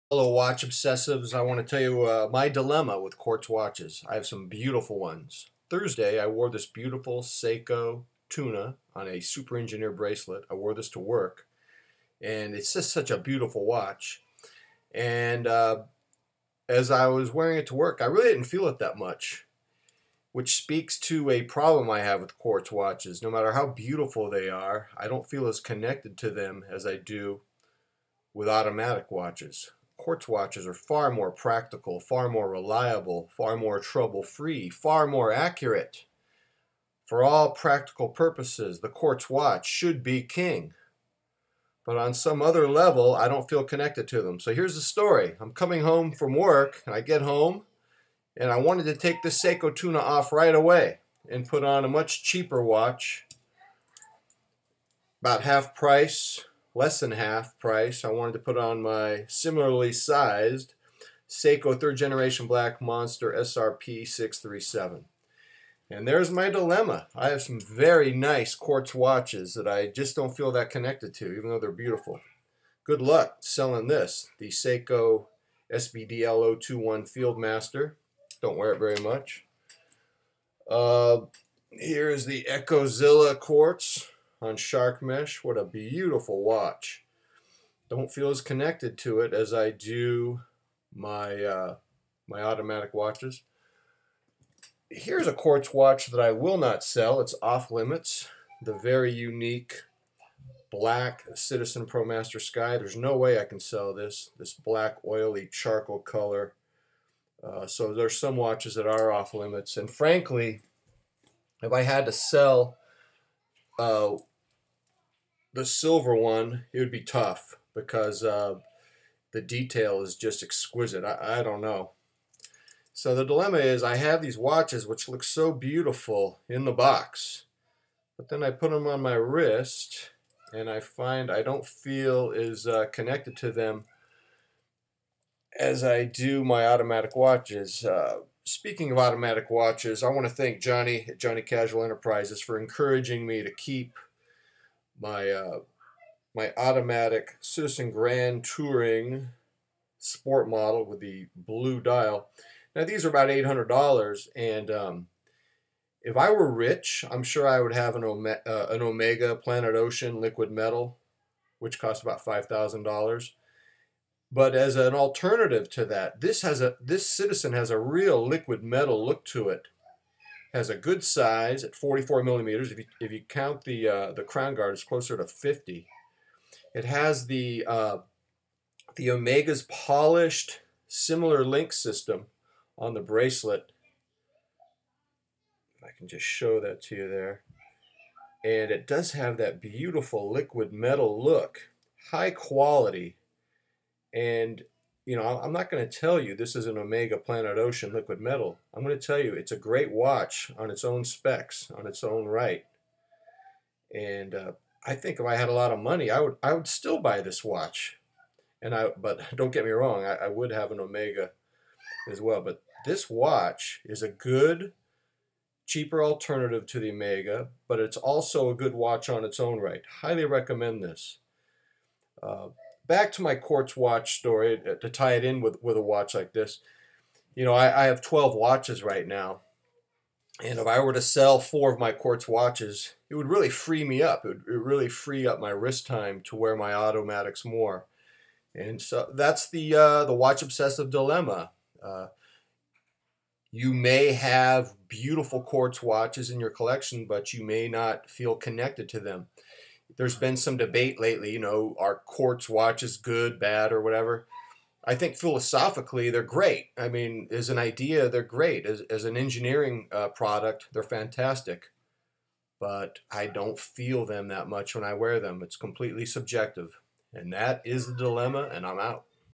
Hello, watch obsessives. I want to tell you my dilemma with Quartz watches. I have some beautiful ones. Thursday, I wore this beautiful Seiko tuna on a super engineer bracelet. I wore this to work, and it's just such a beautiful watch. And as I was wearing it to work, I really didn't feel it that much, which speaks to a problem I have with Quartz watches. No matter how beautiful they are, I don't feel as connected to them as I do with automatic watches. Quartz watches are far more practical, far more reliable, far more trouble-free, far more accurate. For all practical purposes, the quartz watch should be king. But on some other level, I don't feel connected to them. So here's the story. I'm coming home from work, and I get home, and I wanted to take this Seiko tuna off right away and put on a much cheaper watch, about half price, less than half price. I wanted to put on my similarly sized Seiko 3rd Generation Black Monster SRP 637. And there's my dilemma. I have some very nice quartz watches that I just don't feel that connected to, even though they're beautiful. Good luck selling this, the Seiko SBDL021 Fieldmaster. Don't wear it very much. Here's the Echozilla quartz on shark mesh. What a beautiful watch. Don't feel as connected to it as I do my my automatic watches. Here's a quartz watch that I will not sell. It's off limits. The very unique black Citizen Pro Master Sky. There's no way I can sell this black oily charcoal color. So there's some watches that are off limits. And frankly, if I had to sell the silver one, it would be tough because the detail is just exquisite. I don't know. So the dilemma is I have these watches which look so beautiful in the box, but then I put them on my wrist and I find I don't feel as connected to them as I do my automatic watches. Speaking of automatic watches, I want to thank Johnny at Johnny Casual Enterprises for encouraging me to keep my my automatic Citizen Grand Touring sport model with the blue dial. Now these are about $800, and if I were rich, I'm sure I would have an Omega Planet Ocean liquid metal, which costs about $5,000. But as an alternative to that, this Citizen has a real liquid metal look to it. Has a good size at 44 millimeters. If you count the crown guard, it's closer to 50. It has the Omega's polished similar link system on the bracelet. If I can just show that to you there. And it does have that beautiful liquid metal look, high quality. And you know, I'm not going to tell you this is an Omega Planet Ocean liquid metal. I'm going to tell you it's a great watch on its own specs, on its own right. And I think if I had a lot of money, I would still buy this watch. But don't get me wrong, I would have an Omega as well. But this watch is a good, cheaper alternative to the Omega, but it's also a good watch on its own right. Highly recommend this. Back to my quartz watch story, to tie it in with a watch like this. You know, I have 12 watches right now. And if I were to sell 4 of my quartz watches, it would really free me up. It would really free up my wrist time to wear my automatics more. And so that's the watch obsessive dilemma. You may have beautiful quartz watches in your collection, but you may not feel connected to them. There's been some debate lately, you know, are quartz watches good, bad, or whatever? I think philosophically they're great. I mean, as an idea, they're great. As an engineering product, they're fantastic. But I don't feel them that much when I wear them. It's completely subjective. And that is the dilemma, and I'm out.